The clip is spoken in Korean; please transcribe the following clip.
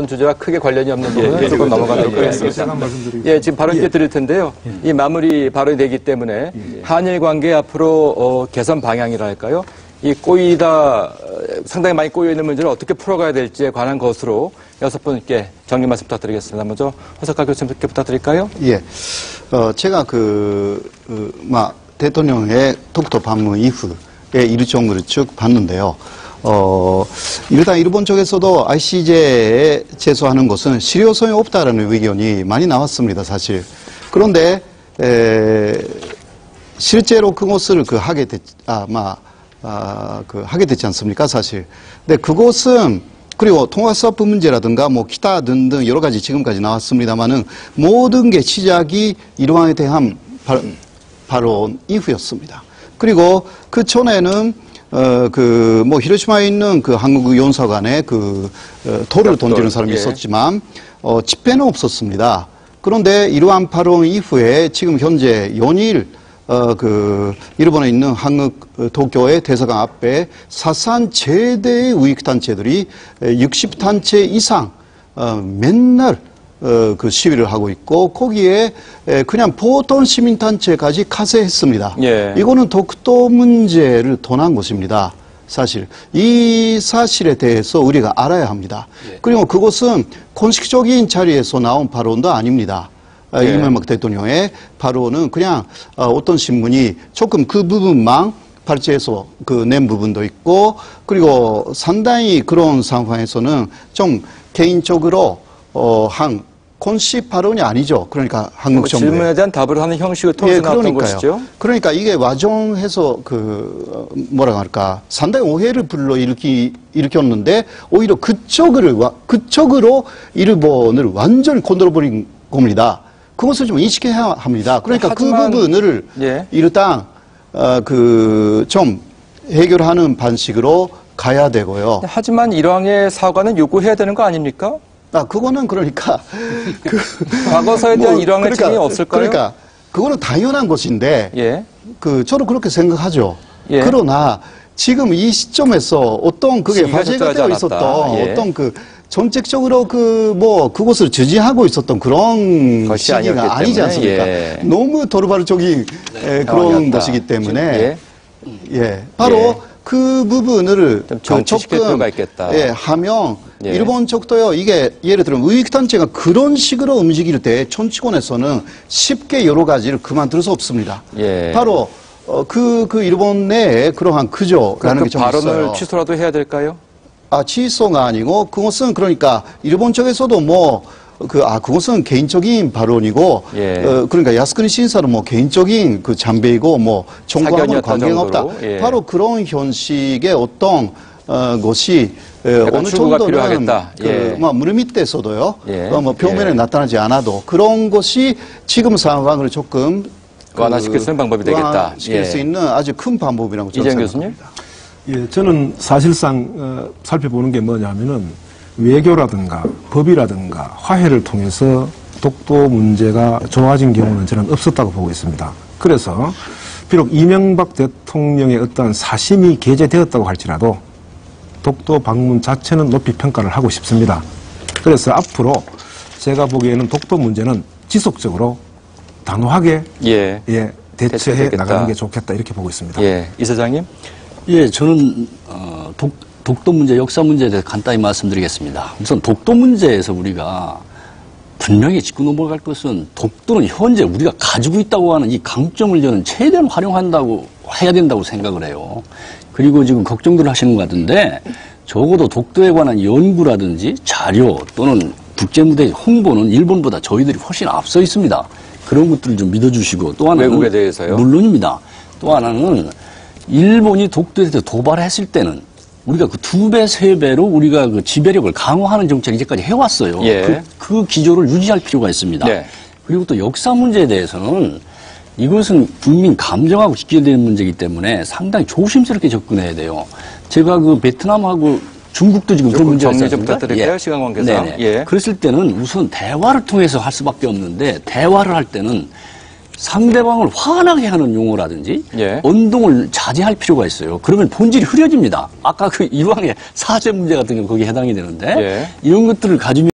주제와 크게 관련이 없는 부분은 조금 넘어가도록 하겠습니다. 예, 지금 발언 기회 드릴 텐데요. 이 마무리 발언이 되기 때문에 한일 관계 앞으로 개선 방향이랄까요? 이 상당히 많이 꼬여 있는 문제를 어떻게 풀어가야 될지에 관한 것으로 6분께 정리 말씀 부탁드리겠습니다. 먼저 허석하 교수님께 부탁드릴까요? 예. 제가 대통령의 독도 방문 이후에 일정을 쭉 봤는데요. 일단 일본 쪽에서도 ICJ에 제소하는 것은 실효성이 없다라는 의견이 많이 나왔습니다, 사실. 그런데, 실제로 그것을 하게 됐지 않습니까, 사실. 근데 그것은, 그리고 통화사업 문제라든가 기타 등등 여러 가지 지금까지 나왔습니다만은 모든 게 시작이 일왕에 대한 발언 이후였습니다. 그리고 그 전에는 히로시마에 있는 한국 연사관에 돌을 던지는 사람이 있었지만, 집회는 없었습니다. 그런데 이러한 발언 이후에 지금 현재 연일, 일본에 있는 한국 도쿄의 대사관 앞에 사상 최대의 우익단체들이 60단체 이상, 맨날 시위를 하고 있고, 거기에 그냥 보통 시민단체까지 가세했습니다. 예. 이거는 독도 문제를 도난 것입니다. 사실. 이 사실에 대해서 우리가 알아야 합니다. 예. 그리고 그것은 공식적인 자리에서 나온 발언도 아닙니다. 예. 이명박 대통령의 발언은 그냥 어떤 신문이 조금 그 부분만 발제해서 낸 부분도 있고, 그리고 상당히 그런 상황에서는 좀 개인적으로 한 공식 발언이 아니죠. 그러니까 한국 정부의 질문에 대한 답을 하는 형식을 통해서 나왔던 것이죠. 그러니까 이게 와정해서 상당히 오해를 일으켰는데 오히려 그쪽으로 일본을 완전히 건드려버린 겁니다. 그것을 좀 인식해야 합니다. 그러니까 하지만, 그 부분을 일단 좀 해결하는 방식으로 가야 되고요. 하지만 일왕의 사과는 요구해야 되는 거 아닙니까? 그거는 그러니까 과거사에 대한 일왕의 책임이 없을까요? 그러니까 그거는 당연한 것인데 저도 그렇게 생각하죠. 예. 그러나 지금 이 시점에서 어떤 그게 화제가 되어 있었던 어떤 정책적으로 그것을 지지하고 있었던 그런 시기가 아니지 않습니까? 너무 도르바르적인 그런 것이기 때문에 바로 그 부분을 정치시킬 필요가 있겠다. 하면 일본 쪽도요. 이게 예를 들면 우익단체가 그런 식으로 움직일 때 정치권에서는 쉽게 여러 가지를 그만둘 수 없습니다. 바로 일본 내에 그러한 구조라는 게 좀 있어요. 발언을 취소라도 해야 될까요? 취소가 아니고 그것은 그러니까 일본 쪽에서도 그것은 개인적인 발언이고 그러니까 야스쿠니 신사는 개인적인 잠배이고 정부하고는 관계가 없다. 바로 그런 형식의 어떤 것이 어느 정도는 물 밑에서도요. 표면에 나타나지 않아도 그런 것이 지금 상황을 조금 완화시킬 수 있는 방법이 되겠다. 완화시킬 수 있는 아주 큰 방법이라고 저는 생각합니다. 저는 사실상 살펴보는 게 뭐냐면은 외교라든가 법이라든가 화해를 통해서 독도 문제가 좋아진 경우는 저는 없었다고 보고 있습니다. 그래서 비록 이명박 대통령의 어떤 사심이 게재되었다고 할지라도 독도 방문 자체는 높이 평가를 하고 싶습니다. 그래서 앞으로 제가 보기에는 독도 문제는 지속적으로 단호하게 대처해 나가는 게 좋겠다 이렇게 보고 있습니다. 이 사장님? 저는 독도 문제, 역사 문제에 대해서 간단히 말씀드리겠습니다. 우선 독도 문제에서 우리가 분명히 짚고 넘어갈 것은 독도는 현재 우리가 가지고 있다고 하는 이 강점을 저는 최대한 해야 된다고 생각을 해요. 그리고 지금 걱정들 하시는 것 같은데 적어도 독도에 관한 연구라든지 자료 또는 국제무대 홍보는 일본보다 저희들이 훨씬 앞서 있습니다. 그런 것들을 좀 믿어주시고 또 하나는 외국에 대해서요? 물론입니다. 또 하나는 일본이 독도에 대해서 도발했을 때는 우리가 그 2배, 3배로 우리가 그 지배력을 강화하는 정책을 이제까지 해왔어요. 그 기조를 유지할 필요가 있습니다. 그리고 또 역사 문제에 대해서는 이것은 국민 감정하고 직결되는 문제이기 때문에 상당히 조심스럽게 접근해야 돼요. 제가 베트남하고 중국도 지금 그런 문제가 있습니다. 정리 좀 부탁드릴까요? 시간 관계상. 그랬을 때는 우선 대화를 통해서 할 수밖에 없는데 대화를 할 때는 상대방을 화나게 하는 용어라든지 언동을 자제할 필요가 있어요. 그러면 본질이 흐려집니다. 아까 이왕의 사죄 문제 같은 경우 거기에 해당이 되는데 이런 것들을 가지면